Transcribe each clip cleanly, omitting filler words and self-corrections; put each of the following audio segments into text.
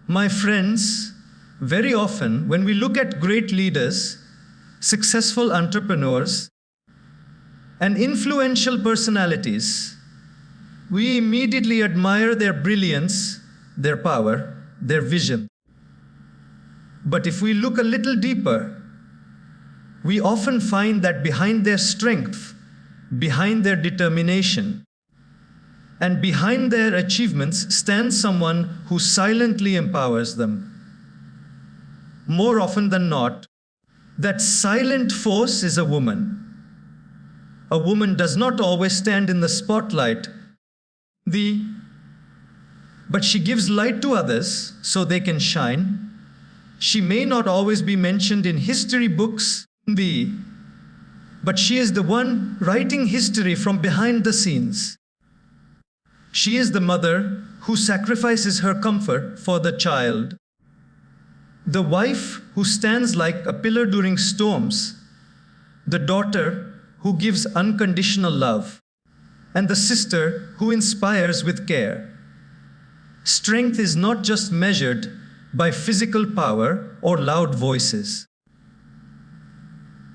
My friends, very often when we look at great leaders, successful entrepreneurs, and influential personalities, we immediately admire their brilliance, their power, their vision. But if we look a little deeper, we often find that behind their strength, behind their determination, and behind their achievements stands someone who silently empowers them. More often than not, that silent force is a woman. A woman does not always stand in the spotlight, but she gives light to others so they can shine. She may not always be mentioned in history books, but she is the one writing history from behind the scenes. She is the mother who sacrifices her comfort for the child, the wife who stands like a pillar during storms, the daughter who gives unconditional love, and the sister who inspires with care. Strength is not just measured by physical power or loud voices.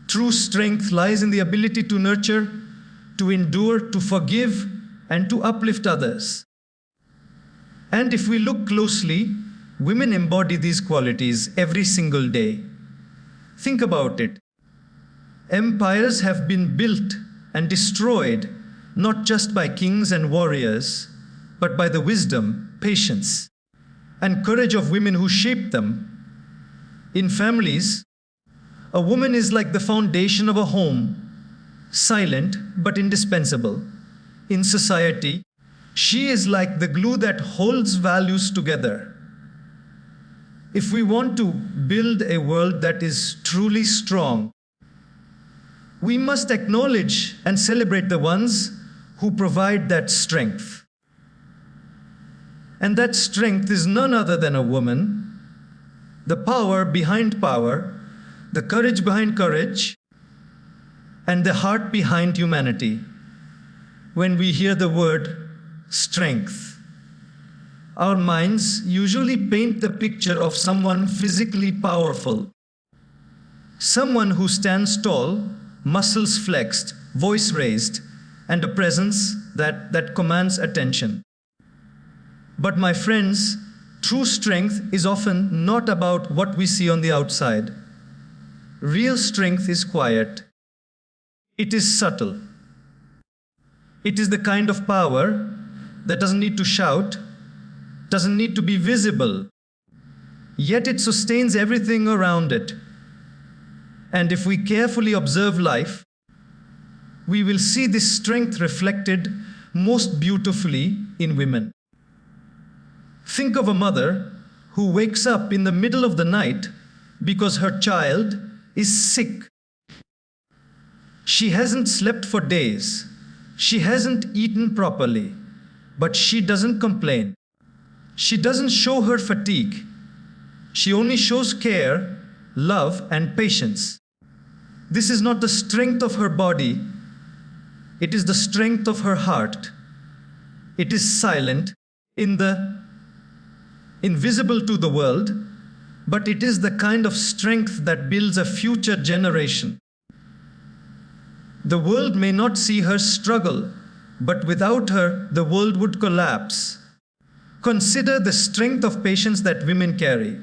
True strength lies in the ability to nurture, to endure, to forgive, and to uplift others. And if we look closely, women embody these qualities every single day. Think about it. Empires have been built and destroyed not just by kings and warriors, but by the wisdom, patience, and courage of women who shaped them. In families, a woman is like the foundation of a home, silent but indispensable. In society, she is like the glue that holds values together. If we want to build a world that is truly strong, we must acknowledge and celebrate the ones who provide that strength. And that strength is none other than a woman, the power behind power, the courage behind courage, and the heart behind humanity. When we hear the word strength, our minds usually paint the picture of someone physically powerful, someone who stands tall, muscles flexed, voice raised, and a presence that commands attention. But my friends, true strength is often not about what we see on the outside. Real strength is quiet. It is subtle. It is the kind of power that doesn't need to shout, doesn't need to be visible, yet it sustains everything around it. And if we carefully observe life, we will see this strength reflected most beautifully in women. Think of a mother who wakes up in the middle of the night because her child is sick. She hasn't slept for days. She hasn't eaten properly, but she doesn't complain. She doesn't show her fatigue. She only shows care, love, and patience. This is not the strength of her body. It is the strength of her heart. It is silent, invisible to the world, but it is the kind of strength that builds a future generation. The world may not see her struggle, but without her, the world would collapse. Consider the strength of patience that women carry.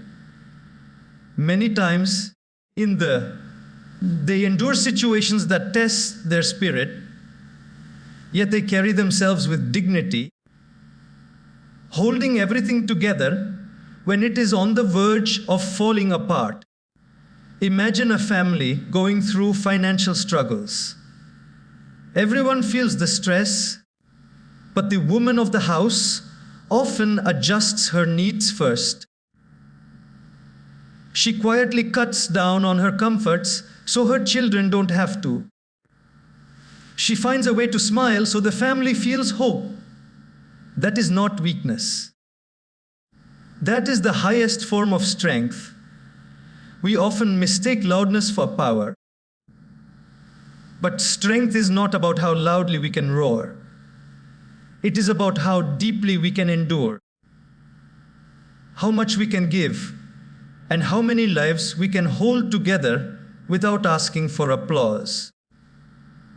Many times, they endure situations that test their spirit, yet they carry themselves with dignity, holding everything together when it is on the verge of falling apart. Imagine a family going through financial struggles. Everyone feels the stress, but the woman of the house often adjusts her needs first. She quietly cuts down on her comforts so her children don't have to. She finds a way to smile so the family feels hope. That is not weakness. That is the highest form of strength. We often mistake loudness for power. But strength is not about how loudly we can roar. It is about how deeply we can endure, how much we can give, and how many lives we can hold together without asking for applause.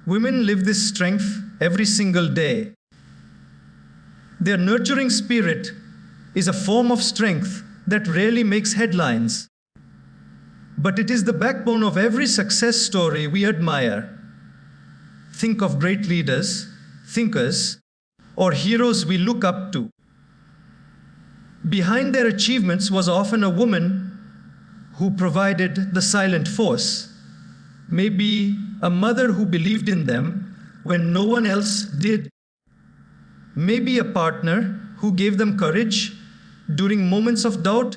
Women live this strength every single day. Their nurturing spirit is a form of strength that rarely makes headlines, but it is the backbone of every success story we admire. Think of great leaders, thinkers, or heroes we look up to. Behind their achievements was often a woman who provided the silent force, maybe a mother who believed in them when no one else did, maybe a partner who gave them courage during moments of doubt,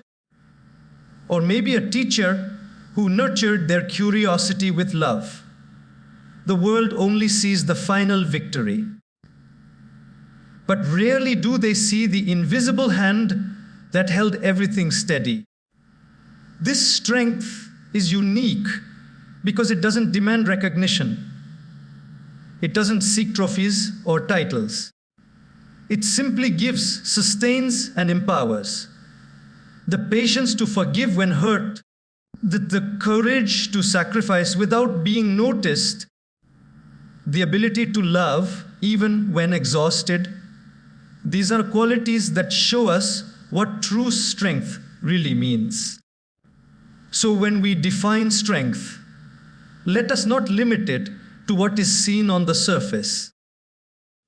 or maybe a teacher who nurtured their curiosity with love. The world only sees the final victory, but rarely do they see the invisible hand that held everything steady. This strength is unique because it doesn't demand recognition. It doesn't seek trophies or titles. It simply gives, sustains, and empowers. The patience to forgive when hurt, the courage to sacrifice without being noticed, the ability to love even when exhausted. These are qualities that show us what true strength really means. So when we define strength, let us not limit it to what is seen on the surface.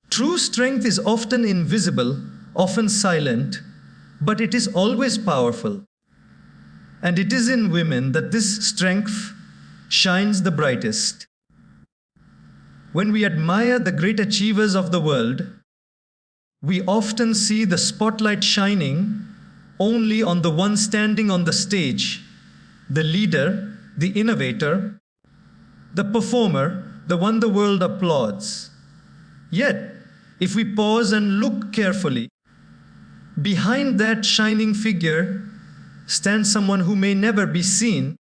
True strength is often invisible, often silent, but it is always powerful. And it is in women that this strength shines the brightest. When we admire the great achievers of the world, we often see the spotlight shining only on the one standing on the stage, the leader, the innovator, the performer, the one the world applauds. Yet, if we pause and look carefully, behind that shining figure stands someone who may never be seen,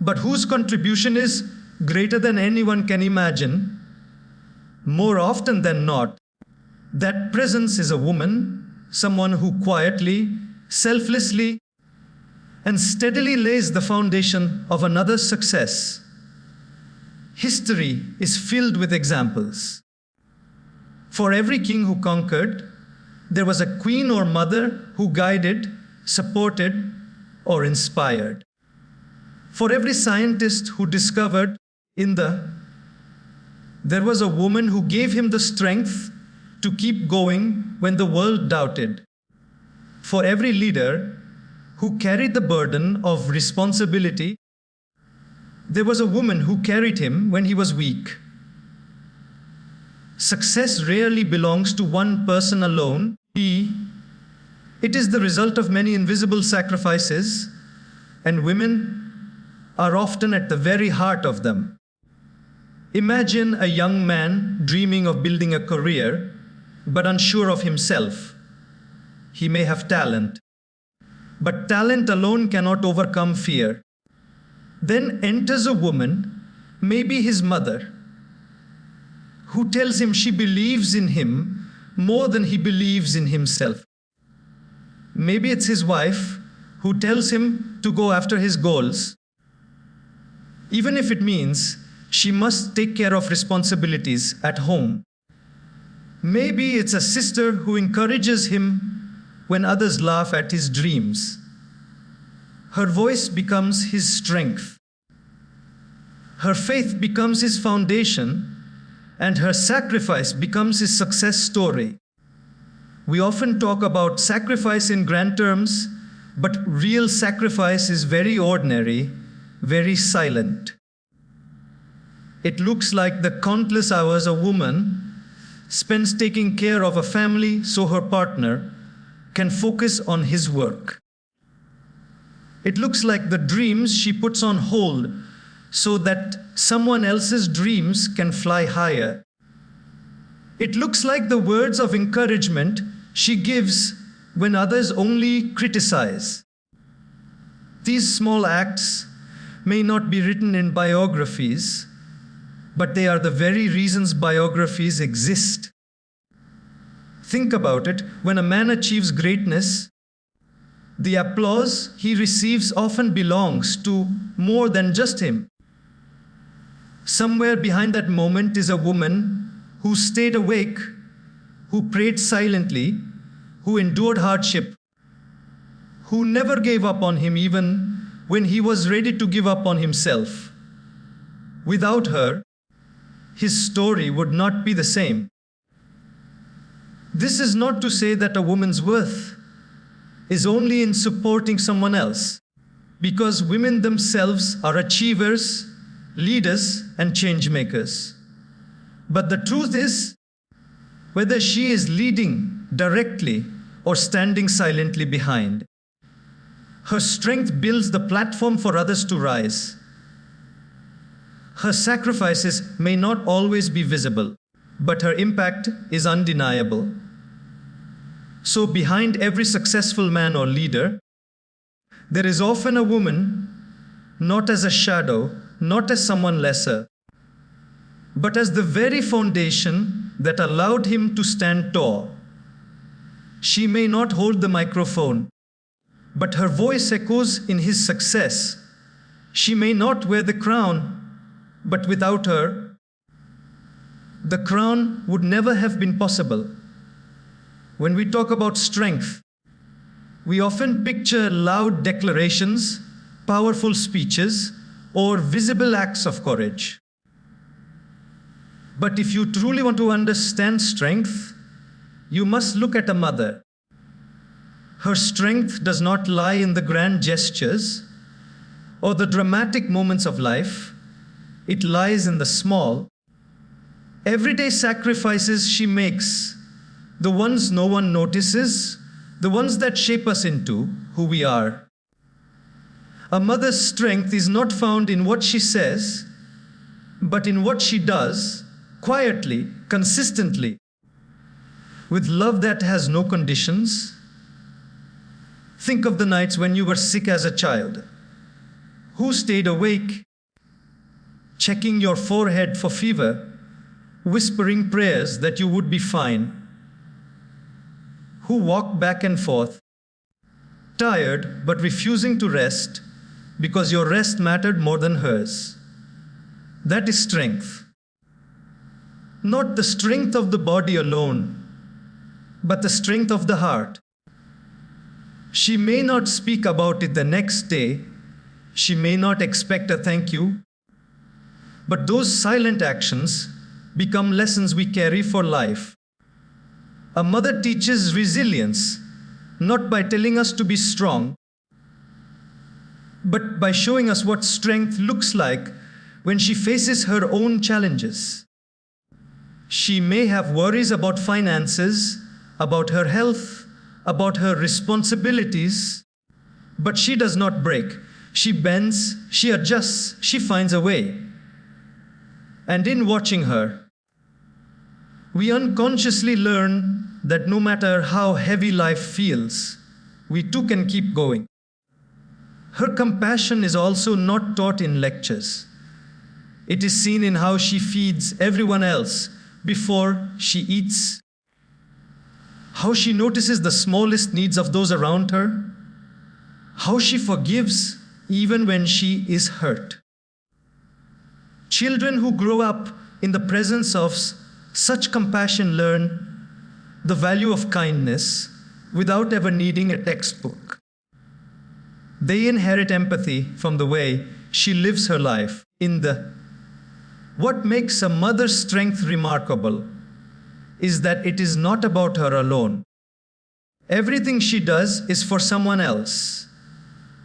but whose contribution is greater than anyone can imagine. More often than not, that presence is a woman, someone who quietly, selflessly, and steadily lays the foundation of another's success. History is filled with examples. For every king who conquered, there was a queen or mother who guided, supported, or inspired. For every scientist who discovered there was a woman who gave him the strength to keep going when the world doubted. For every leader who carried the burden of responsibility, there was a woman who carried him when he was weak. Success rarely belongs to one person alone. It is the result of many invisible sacrifices, and women are often at the very heart of them. Imagine a young man dreaming of building a career, but unsure of himself. He may have talent, but talent alone cannot overcome fear. Then enters a woman, maybe his mother, who tells him she believes in him more than he believes in himself. Maybe it's his wife who tells him to go after his goals, even if it means she must take care of responsibilities at home. Maybe it's a sister who encourages him when others laugh at his dreams. Her voice becomes his strength. Her faith becomes his foundation, and her sacrifice becomes his success story. We often talk about sacrifice in grand terms, but real sacrifice is very ordinary, very silent. It looks like the countless hours a woman spends taking care of a family so her partner can focus on his work. It looks like the dreams she puts on hold so that someone else's dreams can fly higher. It looks like the words of encouragement she gives when others only criticize. These small acts may not be written in biographies, but they are the very reasons biographies exist. Think about it. When a man achieves greatness, The applause he receives often belongs to more than just him. Somewhere behind that moment is a woman who stayed awake, who prayed silently, who endured hardship, who never gave up on him even when he was ready to give up on himself. Without her, his story would not be the same. This is not to say that a woman's worth is only in supporting someone else, because women themselves are achievers, leaders, and change makers. But the truth is, whether she is leading directly or standing silently behind, her strength builds the platform for others to rise. Her sacrifices may not always be visible, but her impact is undeniable. So behind every successful man or leader, there is often a woman, not as a shadow, not as someone lesser, but as the very foundation that allowed him to stand tall. She may not hold the microphone, but her voice echoes in his success. She may not wear the crown, but without her, the crown would never have been possible. When we talk about strength, we often picture loud declarations, powerful speeches, or visible acts of courage. But if you truly want to understand strength, you must look at a mother. Her strength does not lie in the grand gestures or the dramatic moments of life. It lies in the small, everyday sacrifices she makes, the ones no one notices, the ones that shape us into who we are. A mother's strength is not found in what she says, but in what she does, quietly, consistently, with love that has no conditions. Think of the nights when you were sick as a child. Who stayed awake, checking your forehead for fever, whispering prayers that you would be fine? Who walked back and forth, tired but refusing to rest because your rest mattered more than hers? That is strength. Not the strength of the body alone, but the strength of the heart. She may not speak about it the next day. She may not expect a thank you. But those silent actions become lessons we carry for life. A mother teaches resilience, not by telling us to be strong, but by showing us what strength looks like when she faces her own challenges. She may have worries about finances, about her health, about her responsibilities, but she does not break. She bends, she adjusts, she finds a way. And in watching her, we unconsciously learn that no matter how heavy life feels, we too can keep going. Her compassion is also not taught in lectures. It is seen in how she feeds everyone else before she eats, how she notices the smallest needs of those around her, how she forgives even when she is hurt. Children who grow up in the presence of such compassion learn the value of kindness without ever needing a textbook. They inherit empathy from the way she lives her life. What makes a mother's strength remarkable is that it is not about her alone. Everything she does is for someone else,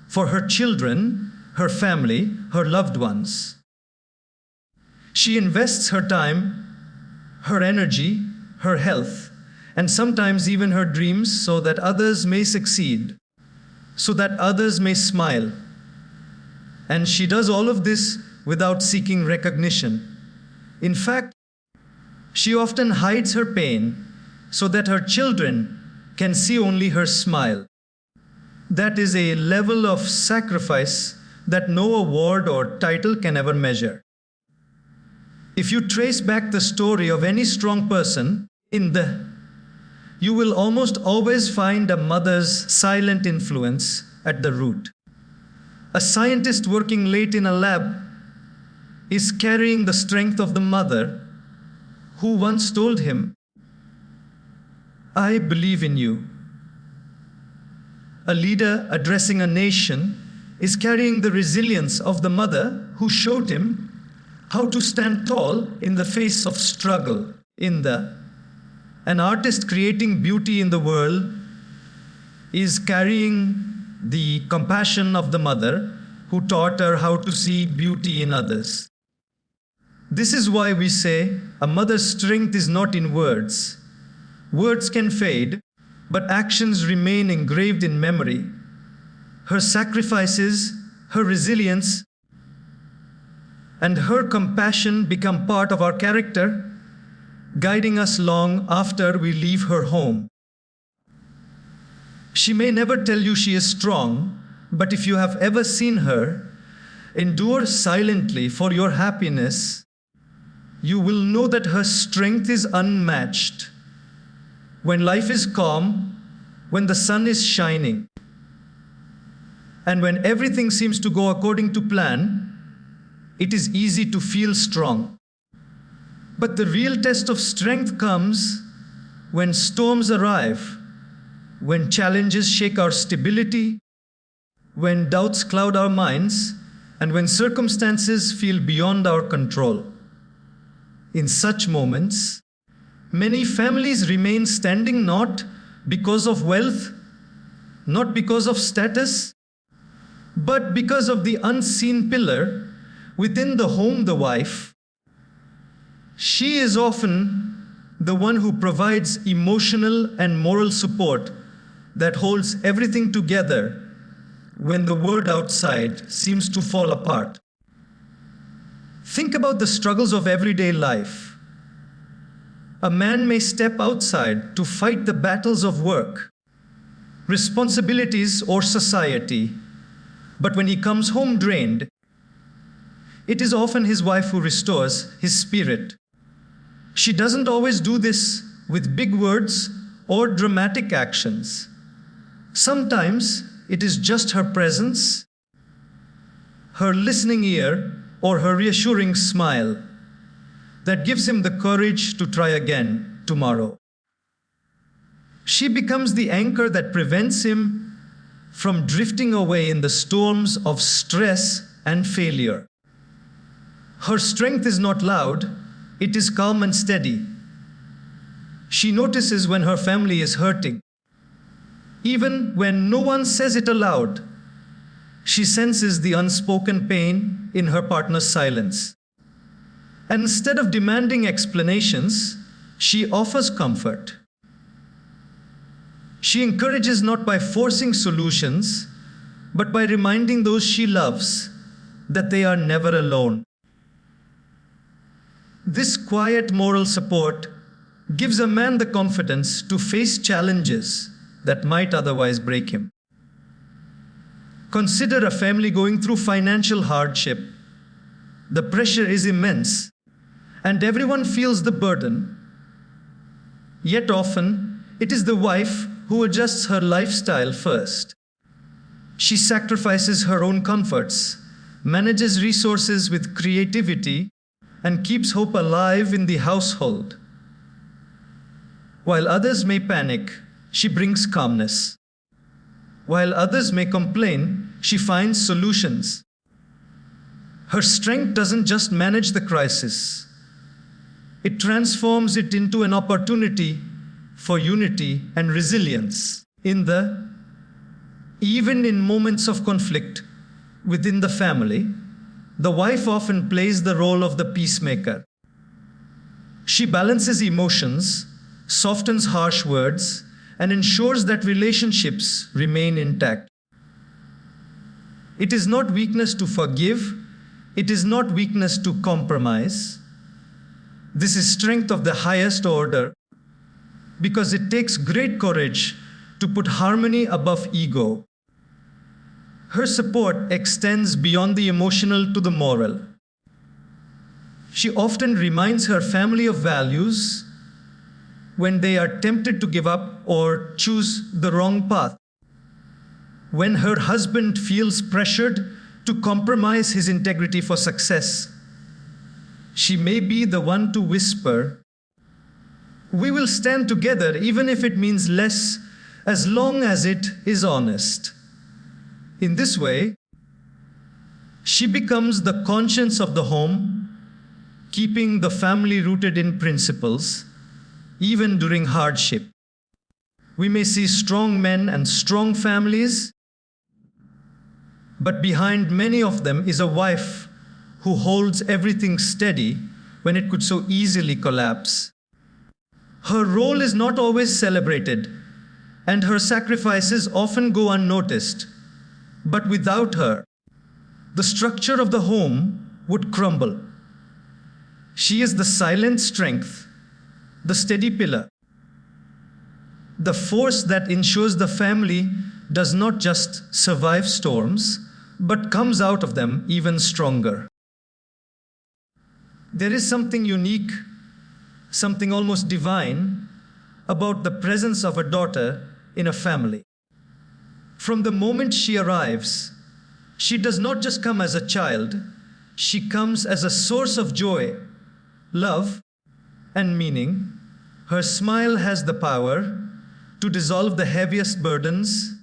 for her children, her family, her loved ones. She invests her time, her energy, her health, and sometimes even her dreams so that others may succeed, so that others may smile. And she does all of this without seeking recognition. In fact, she often hides her pain so that her children can see only her smile. That is a level of sacrifice that no award or title can ever measure. If you trace back the story of any strong person, you will almost always find a mother's silent influence at the root. A scientist working late in a lab is carrying the strength of the mother who once told him, "I believe in you." A leader addressing a nation is carrying the resilience of the mother who showed him how to stand tall in the face of struggle. An artist creating beauty in the world is carrying the compassion of the mother who taught her how to see beauty in others. This is why we say a mother's strength is not in words. Words can fade, but actions remain engraved in memory. Her sacrifices, her resilience, and her compassion become part of our character, guiding us long after we leave her home. She may never tell you she is strong, but if you have ever seen her endure silently for your happiness, you will know that her strength is unmatched. When life is calm, when the sun is shining, and when everything seems to go according to plan, it is easy to feel strong. But the real test of strength comes when storms arrive, when challenges shake our stability, when doubts cloud our minds, and when circumstances feel beyond our control. In such moments, many families remain standing not because of wealth, not because of status, but because of the unseen pillar within the home, the wife. She is often the one who provides emotional and moral support that holds everything together when the world outside seems to fall apart. Think about the struggles of everyday life. A man may step outside to fight the battles of work, responsibilities, or society, but when he comes home drained, it is often his wife who restores his spirit. She doesn't always do this with big words or dramatic actions. Sometimes it is just her presence, her listening ear, or her reassuring smile that gives him the courage to try again tomorrow. She becomes the anchor that prevents him from drifting away in the storms of stress and failure. Her strength is not loud, it is calm and steady. She notices when her family is hurting. Even when no one says it aloud, she senses the unspoken pain in her partner's silence. And instead of demanding explanations, she offers comfort. She encourages not by forcing solutions, but by reminding those she loves that they are never alone. This quiet moral support gives a man the confidence to face challenges that might otherwise break him. Consider a family going through financial hardship. The pressure is immense, and everyone feels the burden. Yet often, it is the wife who adjusts her lifestyle first. She sacrifices her own comforts, manages resources with creativity, and keeps hope alive in the household. While others may panic, she brings calmness. While others may complain, she finds solutions. Her strength doesn't just manage the crisis. It transforms it into an opportunity for unity and resilience. Even in moments of conflict within the family, the wife often plays the role of the peacemaker. She balances emotions, softens harsh words, and ensures that relationships remain intact. It is not weakness to forgive. It is not weakness to compromise. This is strength of the highest order, because it takes great courage to put harmony above ego. Her support extends beyond the emotional to the moral. She often reminds her family of values when they are tempted to give up or choose the wrong path. When her husband feels pressured to compromise his integrity for success, she may be the one to whisper, "We will stand together even if it means less, as long as it is honest." In this way, she becomes the conscience of the home, keeping the family rooted in principles, even during hardship. We may see strong men and strong families, but behind many of them is a wife who holds everything steady when it could so easily collapse. Her role is not always celebrated, and her sacrifices often go unnoticed. But without her, the structure of the home would crumble. She is the silent strength, the steady pillar, the force that ensures the family does not just survive storms, but comes out of them even stronger. There is something unique, something almost divine, about the presence of a daughter in a family. From the moment she arrives, she does not just come as a child, she comes as a source of joy, love, and meaning. Her smile has the power to dissolve the heaviest burdens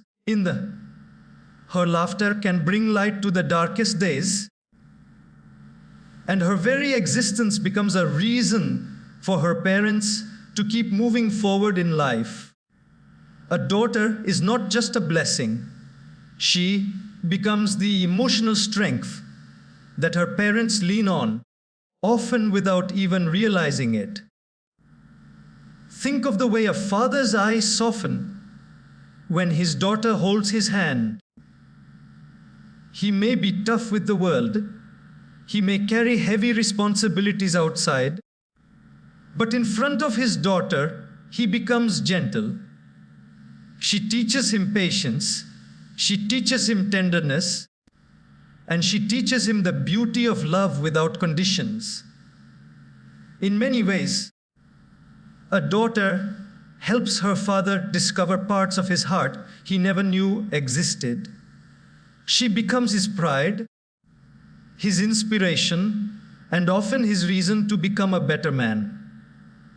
her laughter can bring light to the darkest days, and her very existence becomes a reason for her parents to keep moving forward in life. A daughter is not just a blessing, she becomes the emotional strength that her parents lean on, often without even realizing it. Think of the way a father's eyes soften when his daughter holds his hand. He may be tough with the world, he may carry heavy responsibilities outside, but in front of his daughter, he becomes gentle. She teaches him patience, she teaches him tenderness, and she teaches him the beauty of love without conditions. In many ways, a daughter helps her father discover parts of his heart he never knew existed. She becomes his pride, his inspiration, and often his reason to become a better man.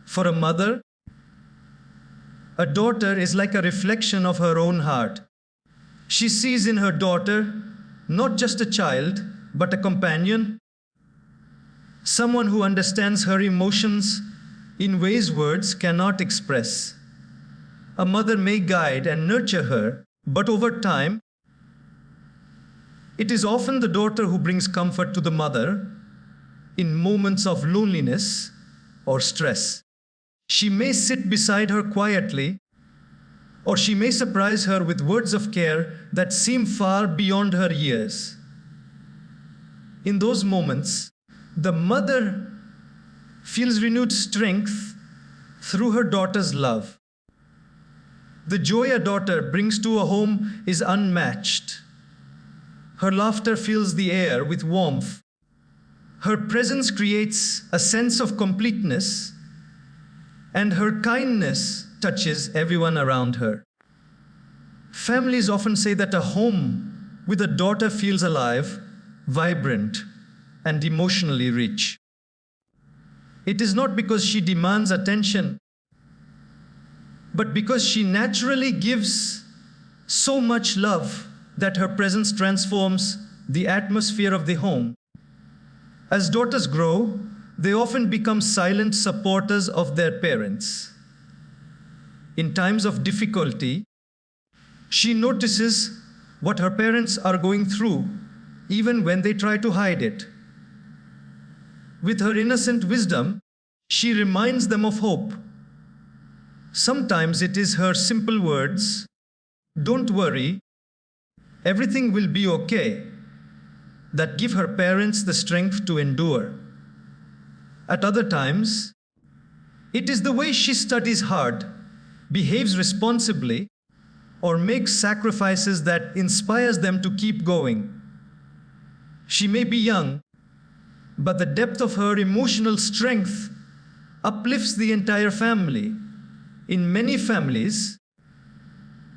For a mother, a daughter is like a reflection of her own heart. She sees in her daughter not just a child, but a companion, someone who understands her emotions in ways words cannot express. A mother may guide and nurture her, but over time, it is often the daughter who brings comfort to the mother in moments of loneliness or stress. She may sit beside her quietly, or she may surprise her with words of care that seem far beyond her years. In those moments, the mother feels renewed strength through her daughter's love. The joy a daughter brings to a home is unmatched. Her laughter fills the air with warmth. Her presence creates a sense of completeness, and her kindness touches everyone around her. Families often say that a home with a daughter feels alive, vibrant, and emotionally rich. It is not because she demands attention, but because she naturally gives so much love that her presence transforms the atmosphere of the home. As daughters grow, they often become silent supporters of their parents. In times of difficulty, she notices what her parents are going through, even when they try to hide it. With her innocent wisdom, she reminds them of hope. Sometimes it is her simple words, "Don't worry, everything will be okay," that give her parents the strength to endure. At other times, it is the way she studies hard, behaves responsibly, or makes sacrifices that inspires them to keep going. She may be young, but the depth of her emotional strength uplifts the entire family. In many families,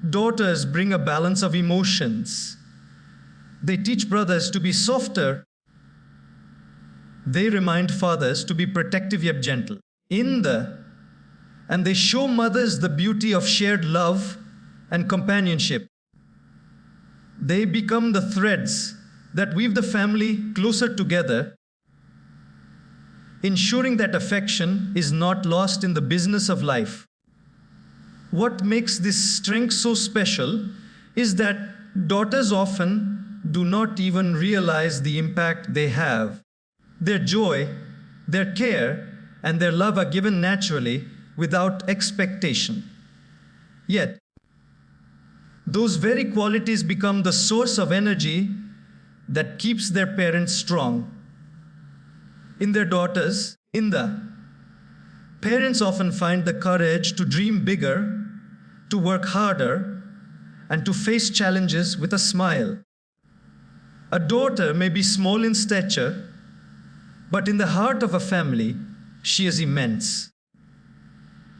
daughters bring a balance of emotions. They teach brothers to be softer. They remind fathers to be protective yet gentle. And they show mothers the beauty of shared love and companionship. They become the threads that weave the family closer together, ensuring that affection is not lost in the business of life. What makes this strength so special is that daughters often do not even realize the impact they have. Their joy, their care, and their love are given naturally without expectation. Yet, those very qualities become the source of energy that keeps their parents strong. In their daughters, parents often find the courage to dream bigger, to work harder, and to face challenges with a smile. A daughter may be small in stature, but in the heart of a family, she is immense.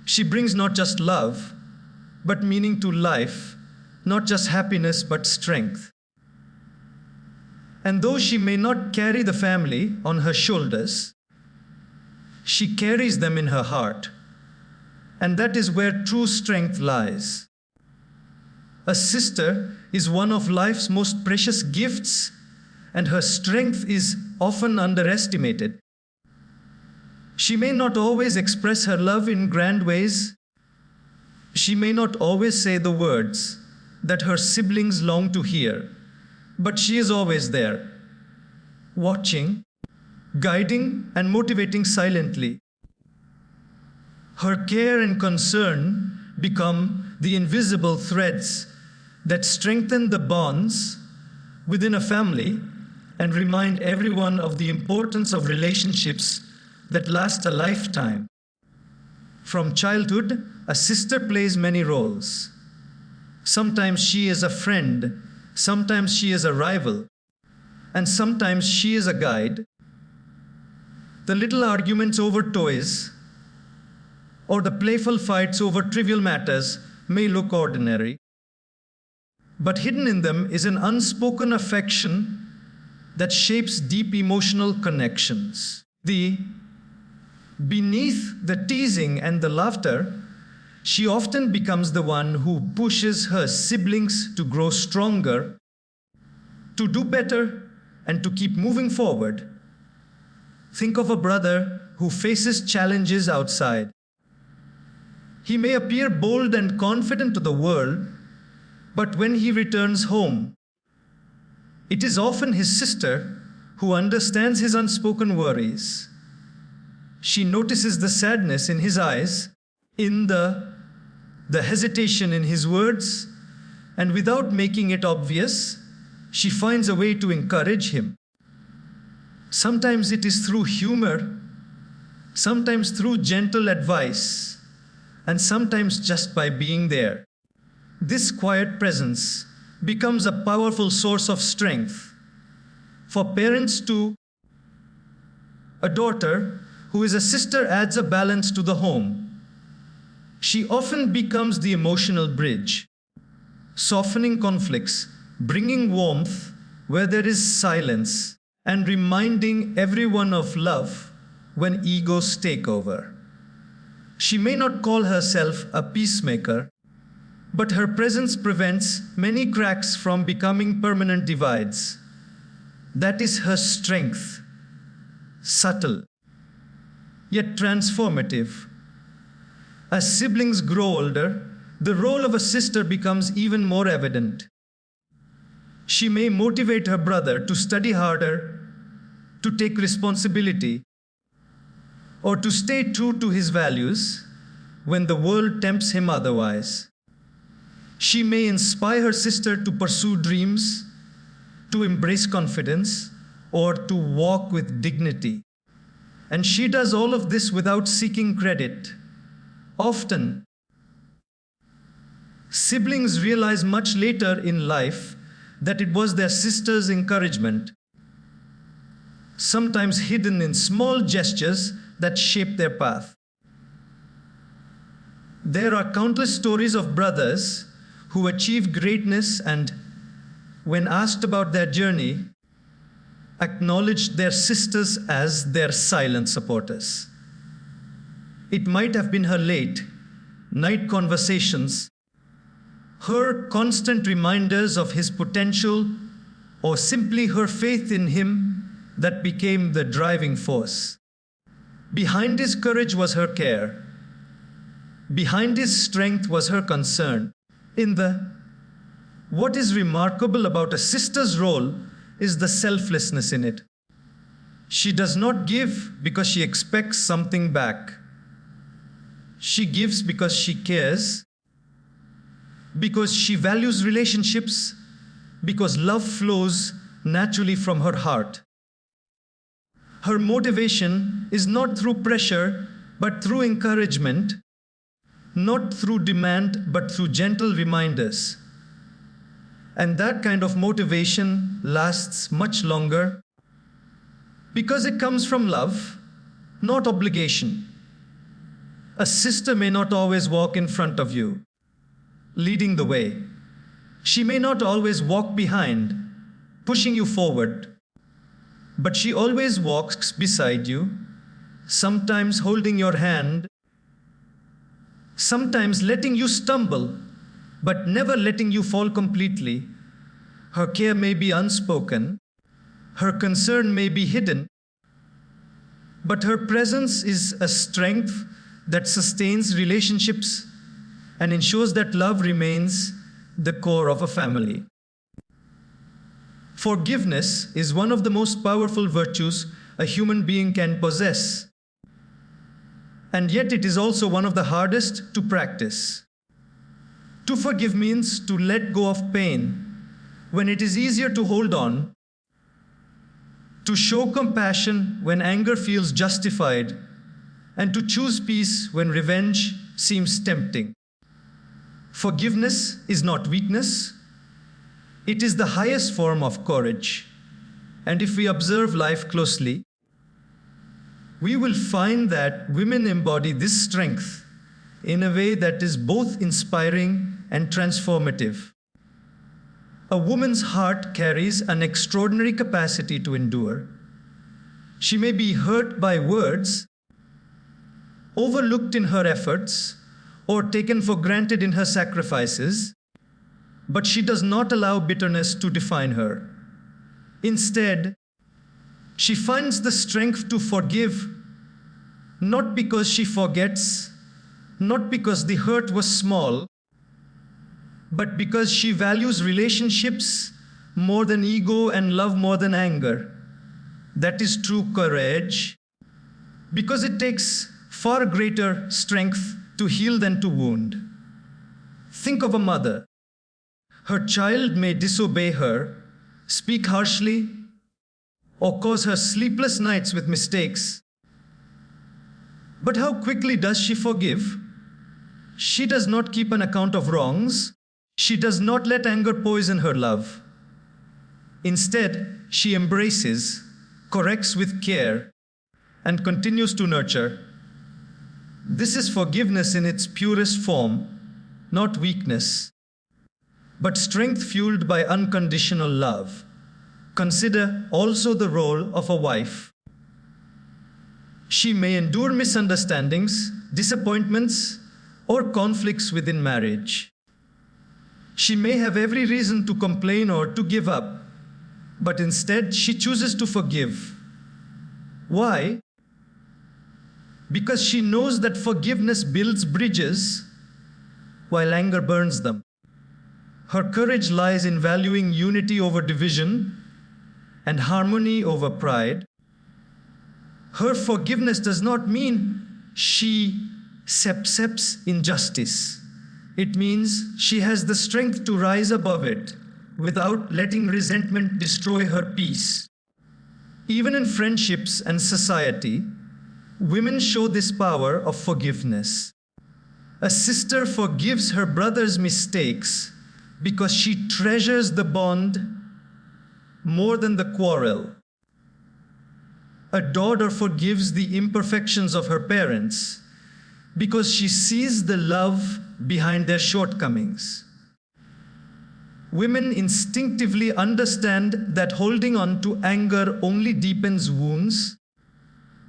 She brings not just love, but meaning to life, not just happiness, but strength. And though she may not carry the family on her shoulders, she carries them in her heart. And that is where true strength lies. A sister is one of life's most precious gifts, and her strength is often underestimated. She may not always express her love in grand ways. She may not always say the words that her siblings long to hear, but she is always there, watching, guiding, and motivating silently. Her care and concern become the invisible threads that strengthen the bonds within a family and remind everyone of the importance of relationships that last a lifetime. From childhood, a sister plays many roles. Sometimes she is a friend, sometimes she is a rival, and sometimes she is a guide. The little arguments over toys or the playful fights over trivial matters may look ordinary, but hidden in them is an unspoken affection that shapes deep emotional connections. Beneath the teasing and the laughter, she often becomes the one who pushes her siblings to grow stronger, to do better, and to keep moving forward. Think of a brother who faces challenges outside. He may appear bold and confident to the world, but when he returns home, it is often his sister who understands his unspoken worries. She notices the sadness in his eyes, in the hesitation in his words, and without making it obvious, she finds a way to encourage him. Sometimes it is through humor, sometimes through gentle advice, and sometimes just by being there. This quiet presence becomes a powerful source of strength. For parents too, a daughter who is a sister adds a balance to the home. She often becomes the emotional bridge, softening conflicts, bringing warmth where there is silence, and reminding everyone of love when egos take over. She may not call herself a peacemaker, but her presence prevents many cracks from becoming permanent divides. That is her strength, subtle, yet transformative. As siblings grow older, the role of a sister becomes even more evident. She may motivate her brother to study harder, to take responsibility, or to stay true to his values when the world tempts him otherwise. She may inspire her sister to pursue dreams, to embrace confidence, or to walk with dignity. And she does all of this without seeking credit. Often, siblings realize much later in life that it was their sister's encouragement, sometimes hidden in small gestures that shape their path. There are countless stories of brothers who achieve greatness and, when asked about their journey, acknowledged their sisters as their silent supporters. It might have been her late night conversations, her constant reminders of his potential, or simply her faith in him that became the driving force. Behind his courage was her care. Behind his strength was her concern. What is remarkable about a sister's role is the selflessness in it. She does not give because she expects something back. She gives because she cares, because she values relationships, because love flows naturally from her heart. Her motivation is not through pressure, but through encouragement, not through demand, but through gentle reminders. And that kind of motivation lasts much longer because it comes from love, not obligation. A sister may not always walk in front of you, leading the way. She may not always walk behind, pushing you forward, but she always walks beside you, sometimes holding your hand, sometimes letting you stumble, but never letting you fall completely. Her care may be unspoken, her concern may be hidden, but her presence is a strength that sustains relationships and ensures that love remains the core of a family. Forgiveness is one of the most powerful virtues a human being can possess, and yet it is also one of the hardest to practice. To forgive means to let go of pain when it is easier to hold on, to show compassion when anger feels justified, and to choose peace when revenge seems tempting. Forgiveness is not weakness. It is the highest form of courage. And if we observe life closely, we will find that women embody this strength in a way that is both inspiring and transformative. A woman's heart carries an extraordinary capacity to endure. She may be hurt by words, overlooked in her efforts, or taken for granted in her sacrifices, but she does not allow bitterness to define her. Instead, she finds the strength to forgive, not because she forgets, not because the hurt was small, but because she values relationships more than ego and love more than anger. That is true courage, because it takes far greater strength to heal than to wound. Think of a mother. Her child may disobey her, speak harshly, or cause her sleepless nights with mistakes. But how quickly does she forgive? She does not keep an account of wrongs. She does not let anger poison her love. Instead, she embraces, corrects with care, and continues to nurture. This is forgiveness in its purest form, not weakness, but strength fueled by unconditional love. Consider also the role of a wife. She may endure misunderstandings, disappointments, or conflicts within marriage. She may have every reason to complain or to give up, but instead she chooses to forgive. Why? Because she knows that forgiveness builds bridges while anger burns them. Her courage lies in valuing unity over division and harmony over pride. Her forgiveness does not mean she accepts injustice. It means she has the strength to rise above it without letting resentment destroy her peace. Even in friendships and society, women show this power of forgiveness. A sister forgives her brother's mistakes because she treasures the bond more than the quarrel. A daughter forgives the imperfections of her parents because she sees the love behind their shortcomings. Women instinctively understand that holding on to anger only deepens wounds,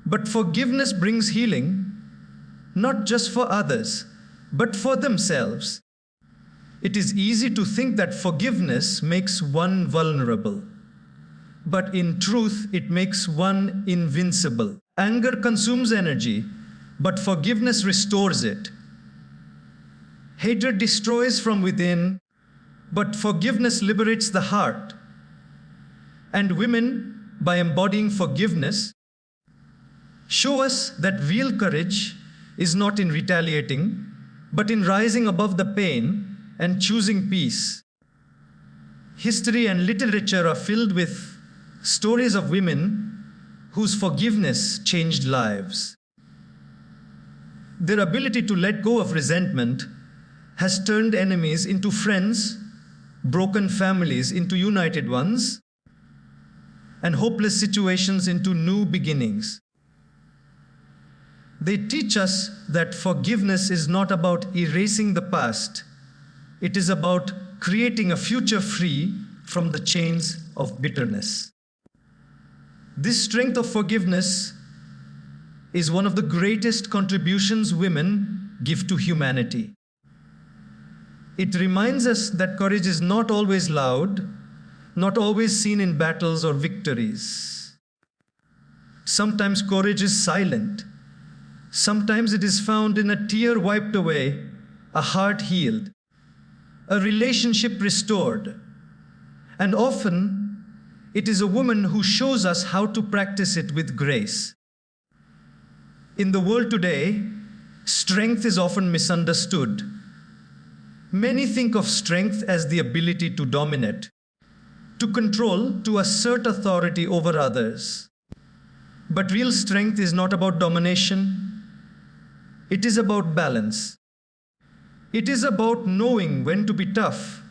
but forgiveness brings healing, not just for others, but for themselves. It is easy to think that forgiveness makes one vulnerable, but in truth, it makes one invincible. Anger consumes energy, but forgiveness restores it. Hatred destroys from within, but forgiveness liberates the heart. And women, by embodying forgiveness, show us that real courage is not in retaliating, but in rising above the pain and choosing peace. History and literature are filled with stories of women whose forgiveness changed lives. Their ability to let go of resentment has turned enemies into friends, broken families into united ones, and hopeless situations into new beginnings. They teach us that forgiveness is not about erasing the past. It is about creating a future free from the chains of bitterness. This strength of forgiveness is one of the greatest contributions women give to humanity. It reminds us that courage is not always loud, not always seen in battles or victories. Sometimes courage is silent. Sometimes it is found in a tear wiped away, a heart healed, a relationship restored. And often, it is a woman who shows us how to practice it with grace. In the world today, strength is often misunderstood. Many think of strength as the ability to dominate, to control, to assert authority over others. But real strength is not about domination. It is about balance. It is about knowing when to be tough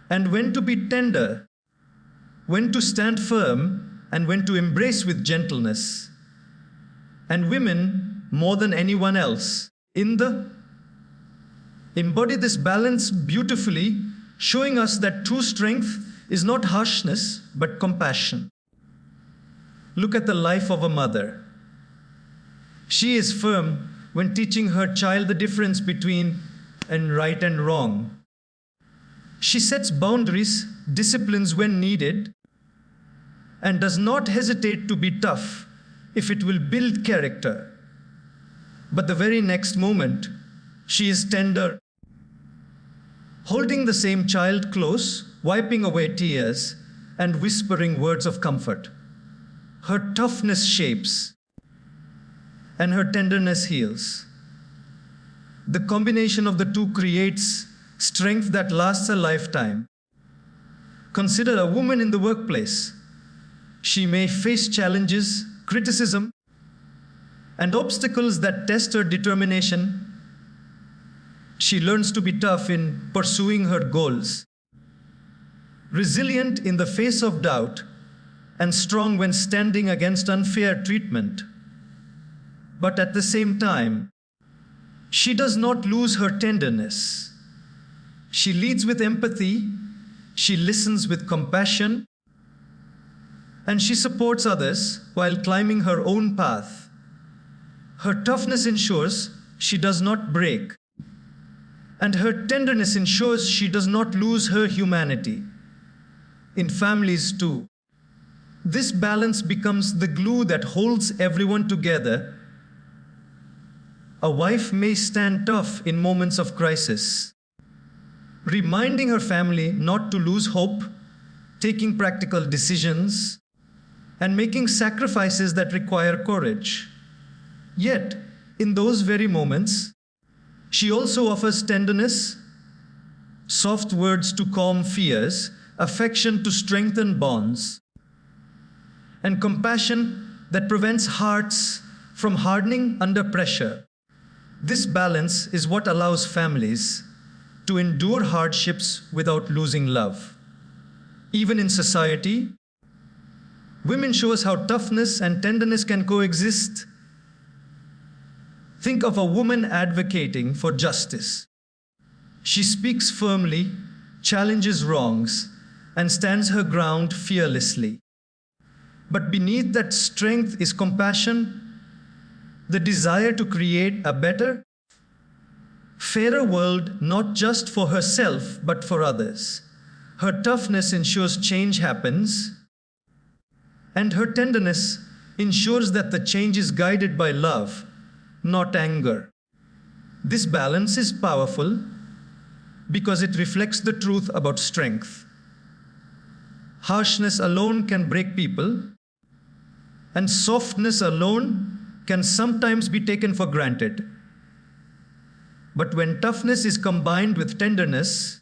and when to be tender, when to stand firm and when to embrace with gentleness. And women, more than anyone else, embody this balance beautifully, showing us that true strength is not harshness, but compassion. Look at the life of a mother. She is firm when teaching her child the difference between right and wrong. She sets boundaries, disciplines when needed, and does not hesitate to be tough if it will build character. But the very next moment, she is tender, holding the same child close, wiping away tears, and whispering words of comfort. Her toughness shapes, and her tenderness heals. The combination of the two creates strength that lasts a lifetime. Consider a woman in the workplace. She may face challenges, criticism, and obstacles that test her determination. She learns to be tough in pursuing her goals, resilient in the face of doubt, and strong when standing against unfair treatment. But at the same time, she does not lose her tenderness. She leads with empathy, she listens with compassion, and she supports others while climbing her own path. Her toughness ensures she does not break, and her tenderness ensures she does not lose her humanity. In families too, this balance becomes the glue that holds everyone together. A wife may stand tough in moments of crisis, reminding her family not to lose hope, taking practical decisions, and making sacrifices that require courage. Yet, in those very moments, she also offers tenderness, soft words to calm fears, affection to strengthen bonds, and compassion that prevents hearts from hardening under pressure. This balance is what allows families to endure hardships without losing love. Even in society, women show us how toughness and tenderness can coexist. Think of a woman advocating for justice. She speaks firmly, challenges wrongs, and stands her ground fearlessly. But beneath that strength is compassion, the desire to create a better, fairer world, not just for herself, but for others. Her toughness ensures change happens, and her tenderness ensures that the change is guided by love, not anger. This balance is powerful because it reflects the truth about strength. Harshness alone can break people, and softness alone can sometimes be taken for granted. But when toughness is combined with tenderness,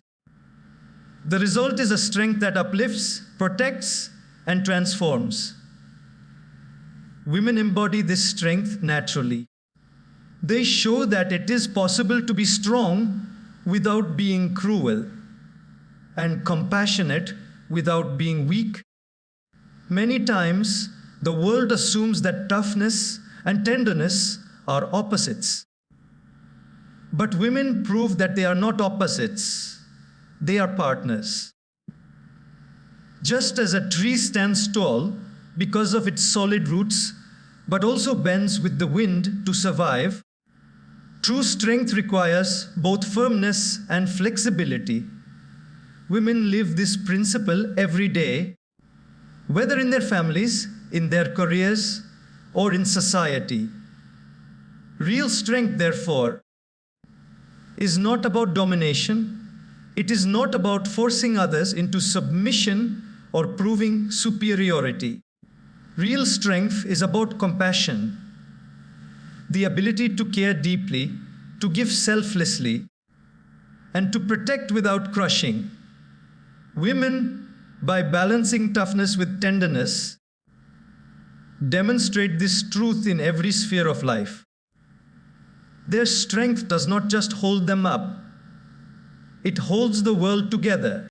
the result is a strength that uplifts, protects, and transforms. Women embody this strength naturally. They show that it is possible to be strong without being cruel, and compassionate without being weak. Many times, the world assumes that toughness and tenderness are opposites. But women prove that they are not opposites, they are partners. Just as a tree stands tall because of its solid roots, but also bends with the wind to survive, true strength requires both firmness and flexibility. Women live this principle every day, whether in their families, in their careers, or in society. Real strength, therefore, is not about domination. It is not about forcing others into submission or proving superiority. Real strength is about compassion, the ability to care deeply, to give selflessly, and to protect without crushing. Women, by balancing toughness with tenderness, demonstrate this truth in every sphere of life. Their strength does not just hold them up, it holds the world together.